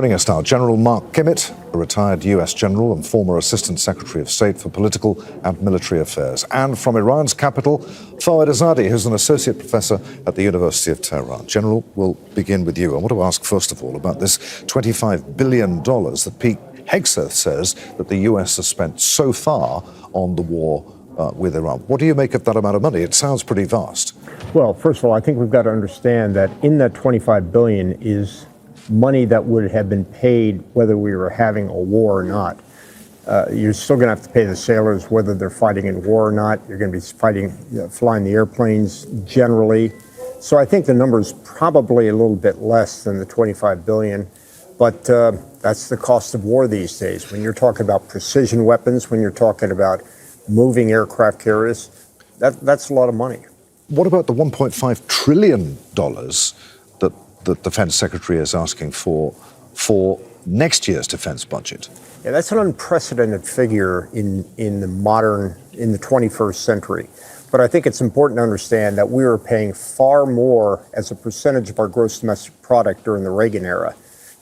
Joining us now, General Mark Kimmit, a retired U.S. general and former Assistant Secretary of State for Political and Military Affairs. And from Iran's capital, Foad Izadi, who's an associate professor at the University of Tehran. General, we'll begin with you. I want to ask, first of all, about this $25 billion that Pete Hegseth says that the U.S. has spent so far on the war with Iran. What do you make of that amount of money? It sounds pretty vast. Well, first of all, I think we've got to understand that in that $25 billion is money that would have been paid whether we were having a war or not. You're still going to have to pay the sailors whether they're fighting in war or not. You're going to be flying the airplanes generally. So I think the number is probably a little bit less than the $25 billion. But that's the cost of war these days. When you're talking about precision weapons, when you're talking about moving aircraft carriers, that's a lot of money. What about the $1.5 trillion that the Defense Secretary is asking for next year's defense budget? Yeah, that's an unprecedented figure in the 21st century. But I think it's important to understand that we were paying far more as a percentage of our gross domestic product during the Reagan era.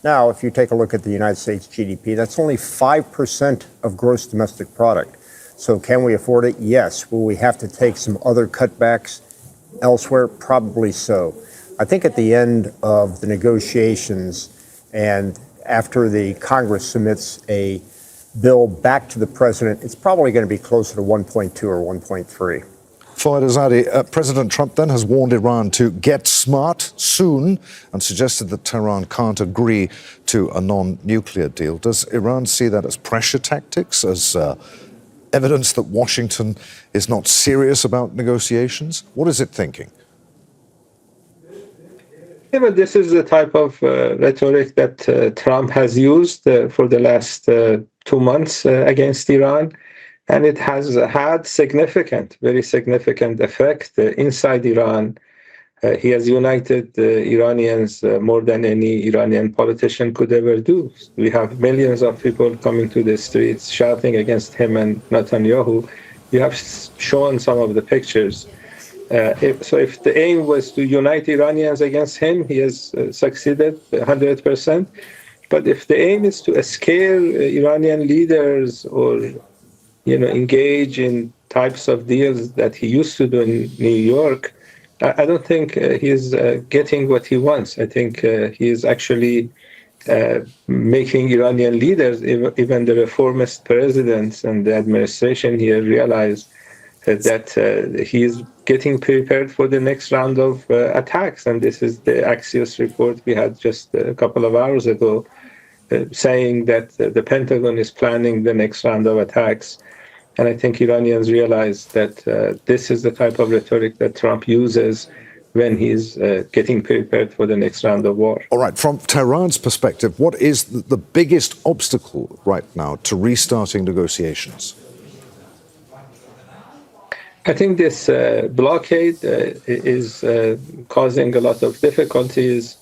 Now, if you take a look at the United States GDP, that's only 5% of gross domestic product. So can we afford it? Yes. Will we have to take some other cutbacks elsewhere? Probably so. I think at the end of the negotiations and after the Congress submits a bill back to the president, it's probably going to be closer to 1.2 or 1.3. Foad Izadi, President Trump then has warned Iran to get smart soon and suggested that Tehran can't agree to a non-nuclear deal. Does Iran see that as pressure tactics, as evidence that Washington is not serious about negotiations? What is it thinking? Yeah, but this is the type of rhetoric that Trump has used for the last 2 months against Iran. And it has had very significant effect inside Iran. He has united Iranians more than any Iranian politician could ever do. We have millions of people coming to the streets shouting against him and Netanyahu. You have shown some of the pictures. If the aim was to unite Iranians against him, he has succeeded 100%. But if the aim is to scare Iranian leaders or, engage in types of deals that he used to do in New York, I don't think he's getting what he wants. I think he is actually making Iranian leaders, even the reformist presidents and the administration here, realize that he is getting prepared for the next round of attacks. And this is the Axios report we had just a couple of hours ago, saying that the Pentagon is planning the next round of attacks. And I think Iranians realize that this is the type of rhetoric that Trump uses when he's getting prepared for the next round of war. All right, from Tehran's perspective, what is the biggest obstacle right now to restarting negotiations? I think this blockade is causing a lot of difficulties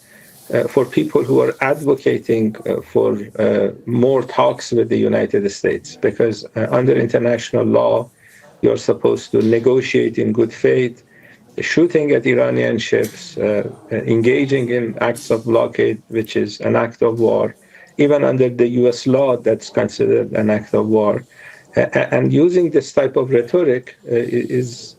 for people who are advocating for more talks with the United States, because under international law, you're supposed to negotiate in good faith. Shooting at Iranian ships, engaging in acts of blockade, which is an act of war, even under the U.S. law, that's considered an act of war. And using this type of rhetoric is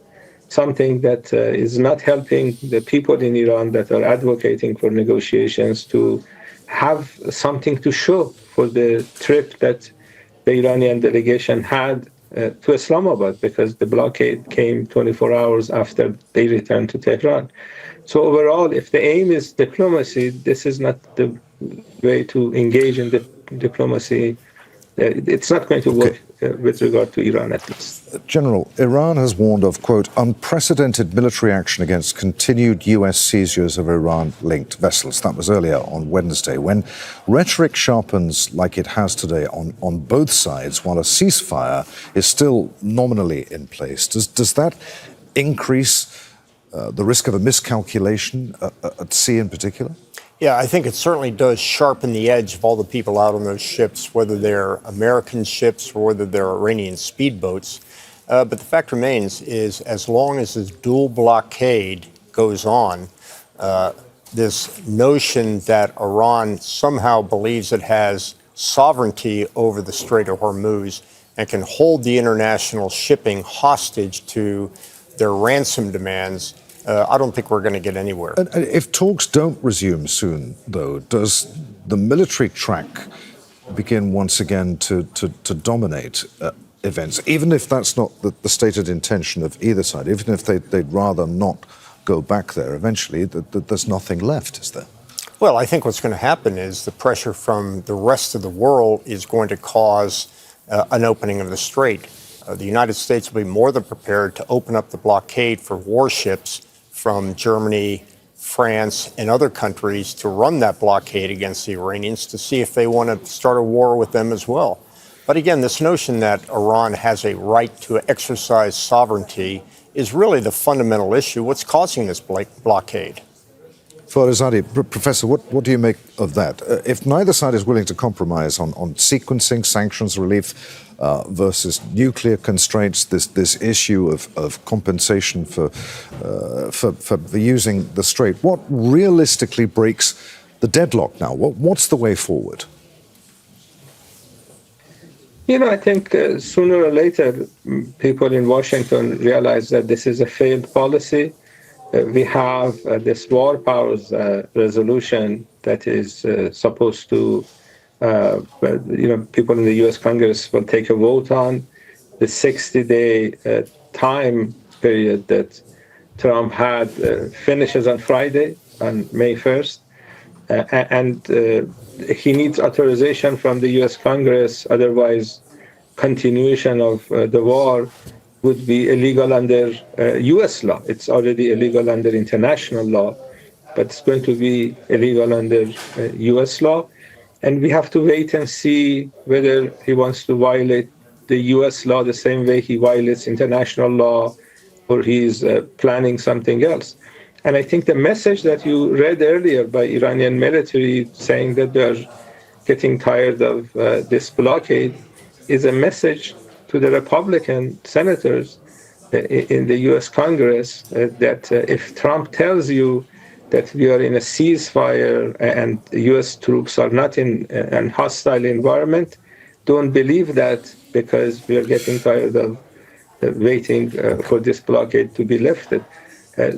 something that is not helping the people in Iran that are advocating for negotiations to have something to show for the trip that the Iranian delegation had to Islamabad, because the blockade came 24 hours after they returned to Tehran. So overall, if the aim is diplomacy, this is not the way to engage in the diplomacy. It's not going to work with regard to Iran, at least. General, Iran has warned of, quote, unprecedented military action against continued U.S. seizures of Iran-linked vessels. That was earlier on Wednesday. When rhetoric sharpens like it has today on both sides, while a ceasefire is still nominally in place, does that increase the risk of a miscalculation at sea in particular? Yeah, I think it certainly does sharpen the edge of all the people out on those ships, whether they're American ships or whether they're Iranian speedboats. But the fact remains is, as long as this dual blockade goes on, this notion that Iran somehow believes it has sovereignty over the Strait of Hormuz and can hold the international shipping hostage to their ransom demands, I don't think we're going to get anywhere. And if talks don't resume soon, though, does the military track begin once again to dominate events, even if that's not the stated intention of either side, even if they'd rather not go back there eventually, there's nothing left, is there? Well, I think what's going to happen is the pressure from the rest of the world is going to cause an opening of the strait. The United States will be more than prepared to open up the blockade for warships from Germany, France, and other countries to run that blockade against the Iranians to see if they want to start a war with them as well. But again, this notion that Iran has a right to exercise sovereignty is really the fundamental issue. What's causing this blockade? Foad Izadi, Professor, what do you make of that? If neither side is willing to compromise on sequencing, sanctions relief versus nuclear constraints, this issue of compensation for using the strait, what realistically breaks the deadlock now? What's the way forward? I think sooner or later, people in Washington realize that this is a failed policy. We have this war powers resolution that is supposed to, people in the U.S. Congress will take a vote on the 60-day time period that Trump had finishes on Friday, on May 1st. And he needs authorization from the U.S. Congress, otherwise continuation of the war would be illegal under U.S. law. It's already illegal under international law, but it's going to be illegal under U.S. law. And we have to wait and see whether he wants to violate the U.S. law the same way he violates international law, or he's planning something else. And I think the message that you read earlier by Iranian military saying that they're getting tired of this blockade is a message to the Republican senators in the U.S. Congress that if Trump tells you that we are in a ceasefire and U.S. troops are not in a hostile environment, don't believe that, because we are getting tired of waiting for this blockade to be lifted.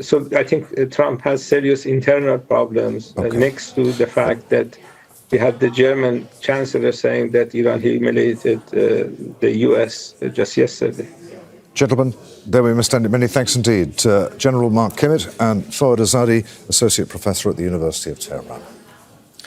So I think Trump has serious internal problems next to the fact that we had the German chancellor saying that Iran humiliated the U.S. just yesterday. Gentlemen, there we must end it. Many thanks indeed to General Mark Kimmit and Foad Izadi, Associate Professor at the University of Tehran.